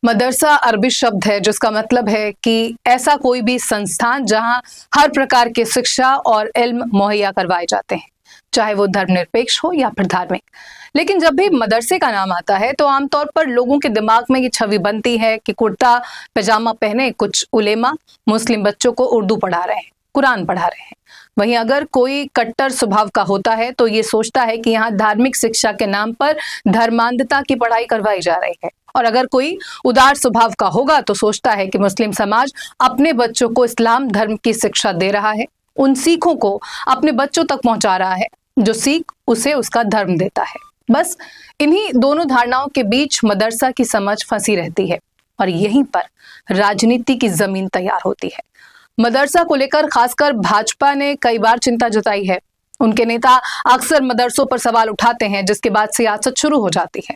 मदरसा अरबी शब्द है जिसका मतलब है कि ऐसा कोई भी संस्थान जहां हर प्रकार की शिक्षा और इल्म मुहैया करवाए जाते हैं, चाहे वो धर्मनिरपेक्ष हो या फिर धार्मिक। लेकिन जब भी मदरसे का नाम आता है तो आमतौर पर लोगों के दिमाग में ये छवि बनती है कि कुर्ता पैजामा पहने कुछ उलेमा मुस्लिम बच्चों को उर्दू पढ़ा रहे हैं, कुरान पढ़ा रहे हैं। वहीं अगर कोई कट्टर स्वभाव का होता है तो ये सोचता है कि यहाँ धार्मिक शिक्षा के नाम पर धर्मांधता की पढ़ाई करवाई जा रही है। और अगर कोई उदार स्वभाव का होगा तो सोचता है कि मुस्लिम समाज अपने बच्चों को इस्लाम धर्म की शिक्षा दे रहा है, उन सीखों को अपने बच्चों तक पहुंचा रहा है जो सीख उसे उसका धर्म देता है। बस इन्हीं दोनों धारणाओं के बीच मदरसा की समझ फंसी रहती है और यहीं पर राजनीति की जमीन तैयार होती है। मदरसा को लेकर खासकर भाजपा ने कई बार चिंता जताई है। उनके नेता अक्सर मदरसों पर सवाल उठाते हैं जिसके बाद सियासत शुरू हो जाती है।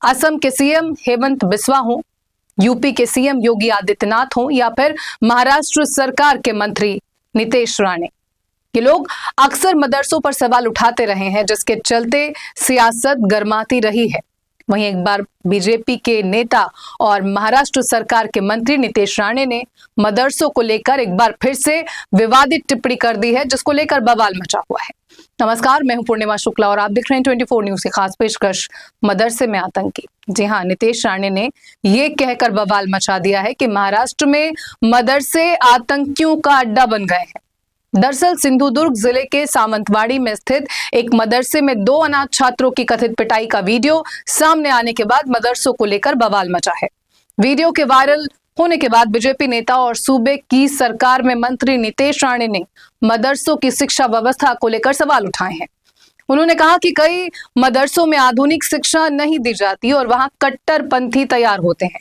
असम के सीएम हेमंत बिस्वा हों, यूपी के सीएम योगी आदित्यनाथ हों या फिर महाराष्ट्र सरकार के मंत्री नीतीश राणे, ये लोग अक्सर मदरसों पर सवाल उठाते रहे हैं जिसके चलते सियासत गर्माती रही है। वहीं एक बार बीजेपी के नेता और महाराष्ट्र सरकार के मंत्री नीतीश राणे ने मदरसों को लेकर एक बार फिर से विवादित टिप्पणी कर दी है जिसको लेकर बवाल मचा हुआ है। नमस्कार, मैं हूं पूर्णिमा शुक्ला और आप देख रहे हैं 24 न्यूज की खास पेशकश मदरसे में आतंकी। जी हां, नीतीश राणे ने ये कहकर बवाल मचा दिया है कि महाराष्ट्र में मदरसे आतंकियों का अड्डा बन गए हैं। दरअसल सिंधुदुर्ग जिले के सामंतवाड़ी में स्थित एक मदरसे में 2 अनाथ छात्रों की कथित पिटाई का वीडियो सामने आने के बाद मदरसों को लेकर बवाल मचा है। वीडियो के वायरल होने के बाद बीजेपी नेता और सूबे की सरकार में मंत्री नीतीश राणे ने मदरसों की शिक्षा व्यवस्था को लेकर सवाल उठाए हैं। उन्होंने कहा कि कई मदरसों में आधुनिक शिक्षा नहीं दी जाती और वहां कट्टरपंथी तैयार होते हैं।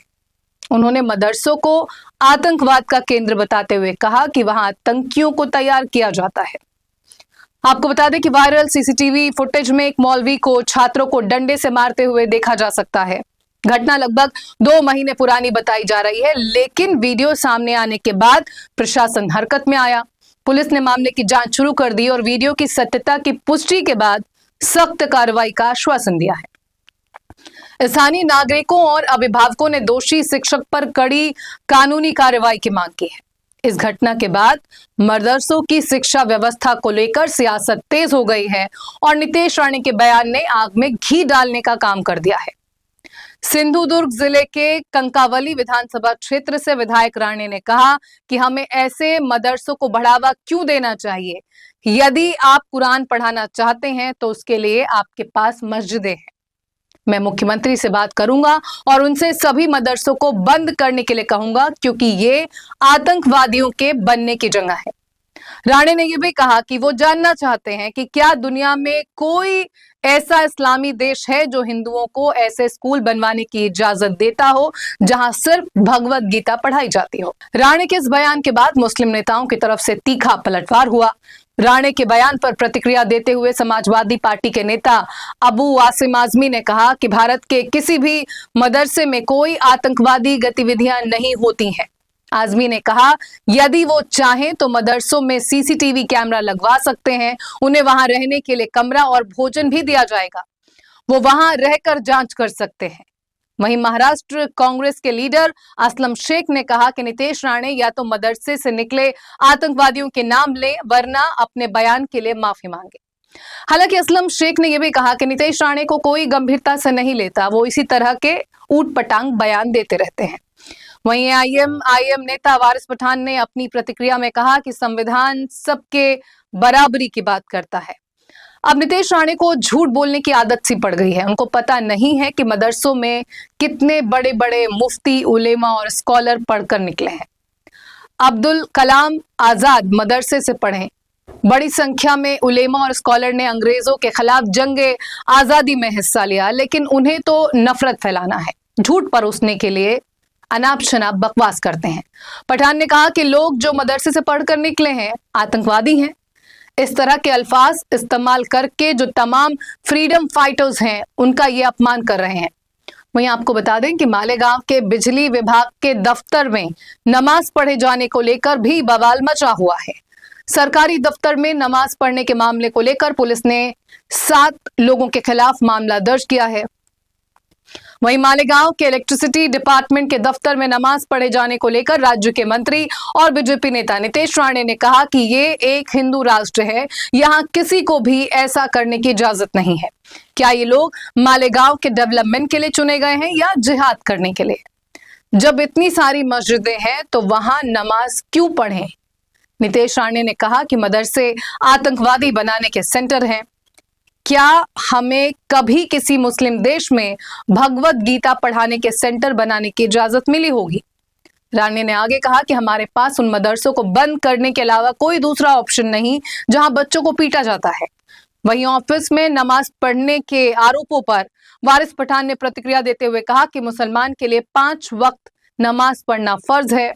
उन्होंने मदरसों को आतंकवाद का केंद्र बताते हुए कहा कि वहां आतंकियों को तैयार किया जाता है। आपको बता दें कि वायरल सीसीटीवी फुटेज में एक मौलवी को छात्रों को डंडे से मारते हुए देखा जा सकता है। घटना लगभग 2 महीने पुरानी बताई जा रही है, लेकिन वीडियो सामने आने के बाद प्रशासन हरकत में आया। पुलिस ने मामले की जांच शुरू कर दी और वीडियो की सत्यता की पुष्टि के बाद सख्त कार्रवाई का आश्वासन दिया है। स्थानीय नागरिकों और अभिभावकों ने दोषी शिक्षक पर कड़ी कानूनी कार्रवाई की मांग की है। इस घटना के बाद मदरसों की शिक्षा व्यवस्था को लेकर सियासत तेज हो गई है और नीतीश राणे के बयान ने आग में घी डालने का काम कर दिया है। सिंधुदुर्ग जिले के कंकावली विधानसभा क्षेत्र से विधायक राणे ने कहा कि हमें ऐसे मदरसों को बढ़ावा क्यों देना चाहिए। यदि आप कुरान पढ़ाना चाहते हैं तो उसके लिए आपके पास मस्जिदें हैं। मैं मुख्यमंत्री से बात करूंगा और उनसे सभी मदरसों को बंद करने के लिए कहूंगा क्योंकि ये आतंकवादियों के बनने की जगह है। राणे ने यह भी कहा कि वो जानना चाहते हैं कि क्या दुनिया में कोई ऐसा इस्लामी देश है जो हिंदुओं को ऐसे स्कूल बनवाने की इजाजत देता हो जहां सिर्फ भगवत गीता पढ़ाई जाती हो। राणे के इस बयान के बाद मुस्लिम नेताओं की तरफ से तीखा पलटवार हुआ। राणे के बयान पर प्रतिक्रिया देते हुए समाजवादी पार्टी के नेता अबू वासिम आजमी ने कहा कि भारत के किसी भी मदरसे में कोई आतंकवादी गतिविधियां नहीं होती हैं। आजमी ने कहा यदि वो चाहें तो मदरसों में सीसीटीवी कैमरा लगवा सकते हैं, उन्हें वहां रहने के लिए कमरा और भोजन भी दिया जाएगा, वो वहां रहकर जांच कर सकते हैं। वहीं महाराष्ट्र कांग्रेस के लीडर असलम शेख ने कहा कि नीतीश राणे या तो मदरसे से निकले आतंकवादियों के नाम लें वरना अपने बयान के लिए माफी मांगे। हालांकि असलम शेख ने यह भी कहा कि नीतीश राणे को कोई गंभीरता से नहीं लेता, वो इसी तरह के ऊटपटांग बयान देते रहते हैं। वहीं आईएम नेता वारिस पठान ने अपनी प्रतिक्रिया में कहा कि संविधान सबके बराबरी की बात करता है। अब नीतीश राणे को झूठ बोलने की आदत सी पड़ गई है। उनको पता नहीं है कि मदरसों में कितने बड़े बड़े मुफ्ती, उलेमा और स्कॉलर पढ़कर निकले हैं। अब्दुल कलाम आजाद मदरसे से पढ़े। बड़ी संख्या में उलेमा और स्कॉलर ने अंग्रेजों के खिलाफ जंगे आजादी में हिस्सा लिया, लेकिन उन्हें तो नफरत फैलाना है, झूठ परोसने के लिए अनाप शनाप बकवास करते हैं। पठान ने कहा कि लोग जो मदरसे से पढ़कर निकले हैं आतंकवादी हैं। इस तरह के अल्फाज इस्तेमाल करके जो तमाम फ्रीडम फाइटर्स हैं उनका ये अपमान कर रहे हैं। वहीं आपको बता दें कि मालेगांव के बिजली विभाग के दफ्तर में नमाज पढ़े जाने को लेकर भी बवाल मचा हुआ है। सरकारी दफ्तर में नमाज पढ़ने के मामले को लेकर पुलिस ने 7 लोगों के खिलाफ मामला दर्ज किया है। वहीं मालेगांव के इलेक्ट्रिसिटी डिपार्टमेंट के दफ्तर में नमाज पढ़े जाने को लेकर राज्य के मंत्री और बीजेपी नेता नितेश राणे ने कहा कि ये एक हिंदू राष्ट्र है, यहां किसी को भी ऐसा करने की इजाजत नहीं है। क्या ये लोग मालेगांव के डेवलपमेंट के लिए चुने गए हैं या जिहाद करने के लिए? जब इतनी सारी मस्जिदें हैं तो वहां नमाज क्यों पढ़ें? नितेश राणे ने कहा कि मदरसे आतंकवादी बनाने के सेंटर हैं। क्या हमें कभी किसी मुस्लिम देश में भगवत गीता पढ़ाने के सेंटर बनाने की इजाजत मिली होगी? राणे ने आगे कहा कि हमारे पास उन मदरसों को बंद करने के अलावा कोई दूसरा ऑप्शन नहीं जहां बच्चों को पीटा जाता है। वहीं ऑफिस में नमाज पढ़ने के आरोपों पर वारिस पठान ने प्रतिक्रिया देते हुए कहा कि मुसलमान के लिए 5 वक्त नमाज पढ़ना फर्ज है।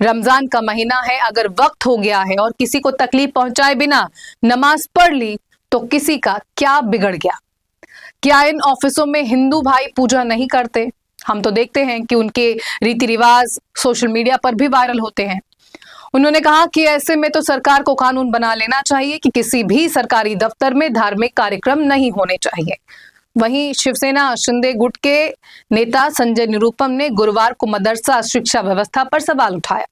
रमजान का महीना है, अगर वक्त हो गया है और किसी को तकलीफ पहुंचाए बिना नमाज पढ़ ली तो किसी का क्या बिगड़ गया? क्या इन ऑफिसों में हिंदू भाई पूजा नहीं करते? हम तो देखते हैं कि उनके रीति रिवाज सोशल मीडिया पर भी वायरल होते हैं। उन्होंने कहा कि ऐसे में तो सरकार को कानून बना लेना चाहिए कि किसी भी सरकारी दफ्तर में धार्मिक कार्यक्रम नहीं होने चाहिए। वहीं शिवसेना शिंदे गुट के नेता संजय निरुपम ने गुरुवार को मदरसा शिक्षा व्यवस्था पर सवाल उठाया।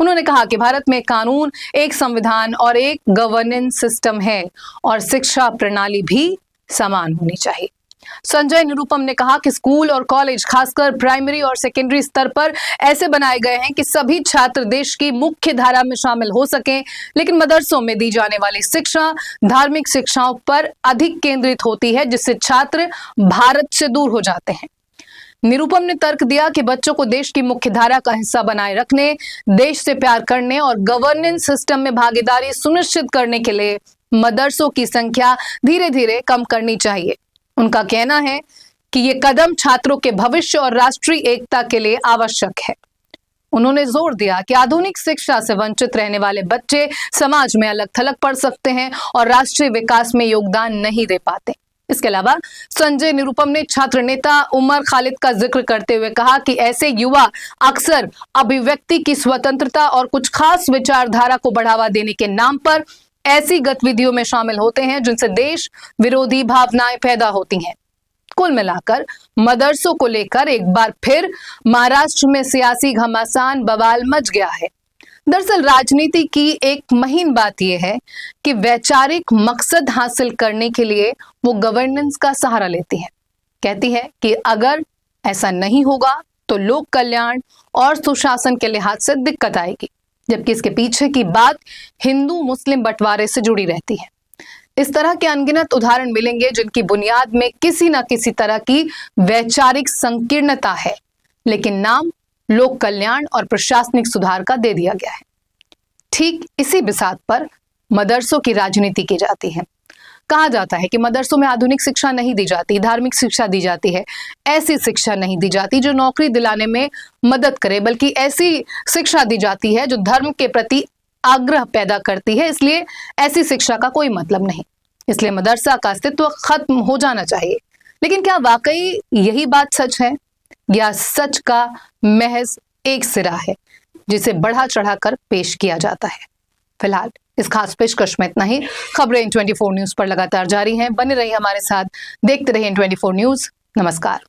उन्होंने कहा कि भारत में कानून, एक संविधान और एक गवर्नेंस सिस्टम है और शिक्षा प्रणाली भी समान होनी चाहिए। संजय निरुपम ने कहा कि स्कूल और कॉलेज, खासकर प्राइमरी और सेकेंडरी स्तर पर ऐसे बनाए गए हैं कि सभी छात्र देश की मुख्य धारा में शामिल हो सकें, लेकिन मदरसों में दी जाने वाली शिक्षा धार्मिक शिक्षाओं पर अधिक केंद्रित होती है, जिससे छात्र भारत से दूर हो जाते हैं। निरुपम ने तर्क दिया कि बच्चों को देश की मुख्य धारा का हिस्सा बनाए रखने, देश से प्यार करने और गवर्नेंस सिस्टम में भागीदारी सुनिश्चित करने के लिए मदरसों की संख्या धीरे धीरे कम करनी चाहिए। उनका कहना है कि ये कदम छात्रों के भविष्य और राष्ट्रीय एकता के लिए आवश्यक है। उन्होंने जोर दिया कि आधुनिक शिक्षा से वंचित रहने वाले बच्चे समाज में अलग थलग पड़ सकते हैं और राष्ट्रीय विकास में योगदान नहीं दे पाते। इसके अलावा संजय निरुपम ने छात्र नेता उमर खालिद का जिक्र करते हुए कहा कि ऐसे युवा अक्सर अभिव्यक्ति की स्वतंत्रता और कुछ खास विचारधारा को बढ़ावा देने के नाम पर ऐसी गतिविधियों में शामिल होते हैं जिनसे देश विरोधी भावनाएं पैदा होती हैं। कुल मिलाकर मदरसों को लेकर एक बार फिर महाराष्ट्र में सियासी घमासान बवाल मच गया है। दरअसल राजनीति की एक महीन बात यह है कि वैचारिक मकसद हासिल करने के लिए वो गवर्नेंस का सहारा लेती है। कहती है कि अगर ऐसा नहीं होगा तो लोक कल्याण और सुशासन के लिहाज से दिक्कत आएगी, जबकि इसके पीछे की बात हिंदू मुस्लिम बंटवारे से जुड़ी रहती है। इस तरह के अनगिनत उदाहरण मिलेंगे जिनकी बुनियाद में किसी न किसी तरह की वैचारिक संकीर्णता है, लेकिन नाम लोक कल्याण और प्रशासनिक सुधार का दे दिया गया है। ठीक इसी बिसात पर मदरसों की राजनीति की जाती है। कहा जाता है कि मदरसों में आधुनिक शिक्षा नहीं दी जाती, धार्मिक शिक्षा दी जाती है। ऐसी शिक्षा नहीं दी जाती जो नौकरी दिलाने में मदद करे, बल्कि ऐसी शिक्षा दी जाती है जो धर्म के प्रति आग्रह पैदा करती है। इसलिए ऐसी शिक्षा का कोई मतलब नहीं। इसलिए मदरसा का अस्तित्व खत्म हो जाना चाहिए। लेकिन क्या वाकई यही बात सच है या सच का महज एक सिरा है जिसे बढ़ा चढ़ाकर पेश किया जाता है? फिलहाल इस खास पेशकश में इतना ही। खबरें N24 न्यूज पर लगातार जारी हैं। बने रहिए हमारे साथ, देखते रहिए N24 न्यूज। नमस्कार।